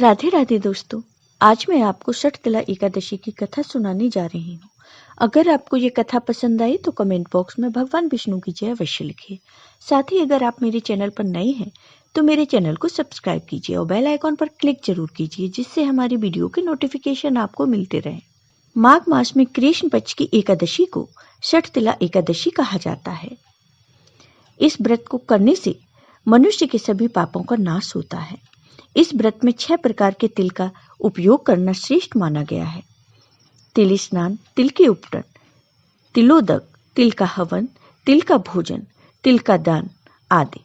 राधे राधे दोस्तों। आज मैं आपको षटतिला एकादशी की कथा सुनाने जा रही हूँ। अगर आपको ये कथा पसंद आई तो कमेंट बॉक्स में भगवान विष्णु की जय अवश्य लिखिए। साथ ही अगर आप मेरे चैनल पर नए हैं तो मेरे चैनल को सब्सक्राइब कीजिए और बेल आइकॉन पर क्लिक जरूर कीजिए, जिससे हमारी वीडियो के नोटिफिकेशन आपको मिलते रहे। माघ मास में कृष्ण पक्ष की एकादशी को षटतिला एकादशी कहा जाता है। इस व्रत को करने से मनुष्य के सभी पापों का नाश होता है। इस व्रत में 6 प्रकार के तिल का उपयोग करना श्रेष्ठ माना गया है। तिल स्नान, तिल के उपटन, तिलोदक, तिल का हवन, तिल का भोजन, तिल का दान आदि।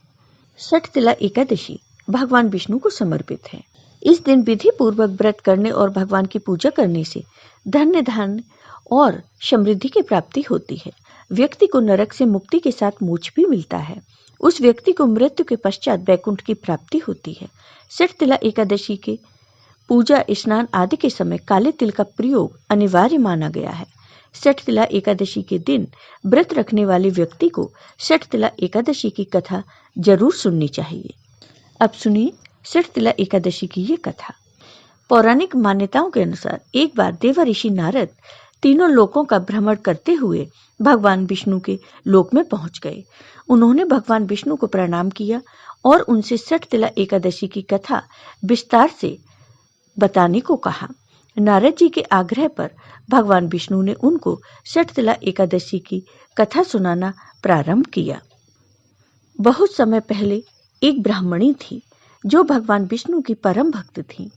षटतिला एकादशी भगवान विष्णु को समर्पित है। इस दिन विधि पूर्वक व्रत करने और भगवान की पूजा करने से धन्य धान्य और समृद्धि की प्राप्ति होती है। व्यक्ति को नरक से मुक्ति के साथ मोक्ष भी मिलता है। उस व्यक्ति को मृत्यु के पश्चात वैकुंठ की प्राप्ति होती है। षटतिला एकादशी के पूजा, स्नान आदि के समय काले तिल का प्रयोग अनिवार्य माना गया है। षटतिला एकादशी के दिन व्रत रखने वाले व्यक्ति को षटतिला एकादशी की कथा जरूर सुननी चाहिए। अब सुनिए षटतिला एकादशी की ये कथा। पौराणिक मान्यताओं के अनुसार एक बार देवर्षि नारद तीनों लोकों का भ्रमण करते हुए भगवान विष्णु के लोक में पहुंच गए। उन्होंने भगवान विष्णु को प्रणाम किया और उनसे षटतिला एकादशी की कथा विस्तार से बताने को कहा। नारद जी के आग्रह पर भगवान विष्णु ने उनको षटतिला एकादशी की कथा सुनाना प्रारंभ किया। बहुत समय पहले एक ब्राह्मणी थी जो भगवान विष्णु की परम भक्त थी।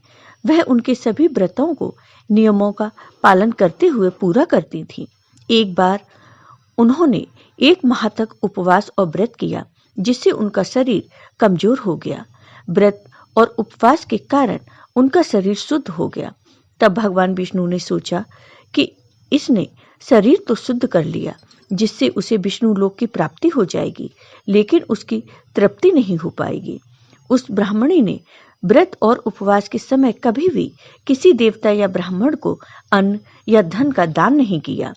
वह उनके सभी व्रतों को नियमों का पालन करते हुए पूरा करती थी। एक बार उन्होंने 1 माह तक उपवास और व्रत किया, जिससे उनका शरीर कमजोर हो गया। व्रत और उपवास के कारण उनका शरीर शुद्ध हो गया। तब भगवान विष्णु ने सोचा कि इसने शरीर तो शुद्ध कर लिया, जिससे उसे विष्णु लोक की प्राप्ति हो जाएगी, लेकिन उसकी तृप्ति नहीं हो पाएगी। उस ब्राह्मणी ने व्रत और उपवास के समय कभी भी किसी देवता या ब्राह्मण को अन्न या धन का दान नहीं किया।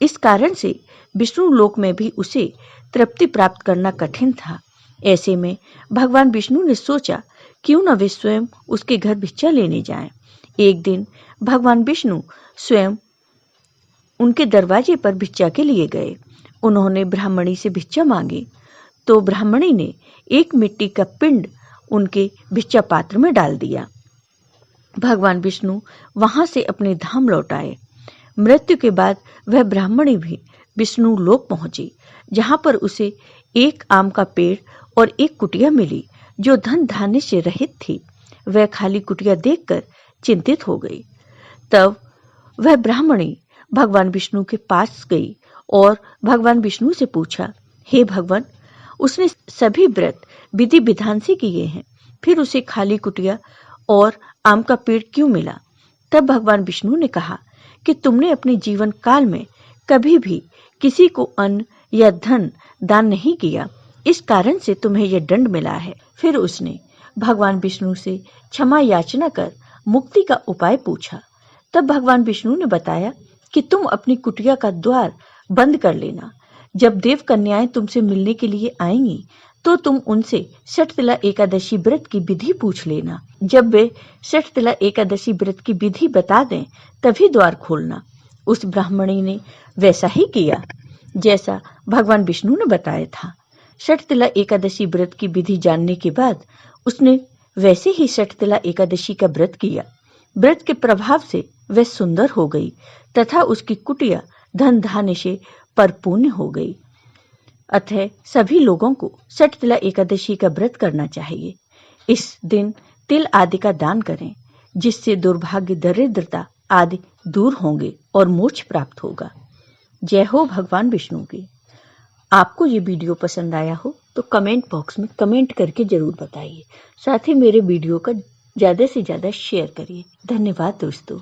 इस कारण से विष्णु लोक में भी उसे तृप्ति प्राप्त करना कठिन था। ऐसे में भगवान विष्णु ने सोचा क्यों न वे स्वयं उसके घर भिक्षा लेने जाएं। एक दिन भगवान विष्णु स्वयं उनके दरवाजे पर भिक्षा के लिए गए। उन्होंने ब्राह्मणी से भिक्षा मांगी तो ब्राह्मणी ने एक मिट्टी का पिंड उनके भिक्षा पात्र में डाल दिया। भगवान विष्णु वहां से अपने धाम लौट आए। मृत्यु के बाद वह ब्राह्मणी भी विष्णु लोक पहुंची, जहां पर उसे एक आम का पेड़ और एक कुटिया मिली जो धन धान्य से रहित थी। वह खाली कुटिया देखकर चिंतित हो गई। तब वह ब्राह्मणी भगवान विष्णु के पास गई और भगवान विष्णु से पूछा, हे भगवान, उसने सभी व्रत विधि विधान से किए हैं, फिर उसे खाली कुटिया और आम का पेड़ क्यों मिला? तब भगवान विष्णु ने कहा कि तुमने अपने जीवन काल में कभी भी किसी को अन्न या धन दान नहीं किया, इस कारण से तुम्हें यह दंड मिला है। फिर उसने भगवान विष्णु से क्षमा याचना कर मुक्ति का उपाय पूछा। तब भगवान विष्णु ने बताया कि तुम अपनी कुटिया का द्वार बंद कर लेना। जब देव कन्याएं तुमसे मिलने के लिए आएंगी तो तुम उनसे षटतिला एकादशी व्रत की विधि पूछ लेना। जब वे षटतिला एकादशी व्रत की विधि बता दें तभी द्वार खोलना। उस ब्राह्मणी ने वैसा ही किया जैसा भगवान विष्णु ने बताया था। षटतिला एकादशी व्रत की विधि जानने के बाद उसने वैसे ही षटतिला एकादशी का व्रत किया। व्रत के प्रभाव से वह सुंदर हो गई तथा उसकी कुटिया धन धान्य से परिपूर्ण हो गई। अतः सभी लोगों को षटतिला एकादशी का व्रत करना चाहिए। इस दिन तिल आदि का दान करें, जिससे दुर्भाग्य, दरिद्रता आदि दूर होंगे और मोक्ष प्राप्त होगा। जय हो भगवान विष्णु की। आपको ये वीडियो पसंद आया हो तो कमेंट बॉक्स में कमेंट करके जरूर बताइए। साथ ही मेरे वीडियो का ज़्यादा से ज़्यादा शेयर करिए। धन्यवाद दोस्तों।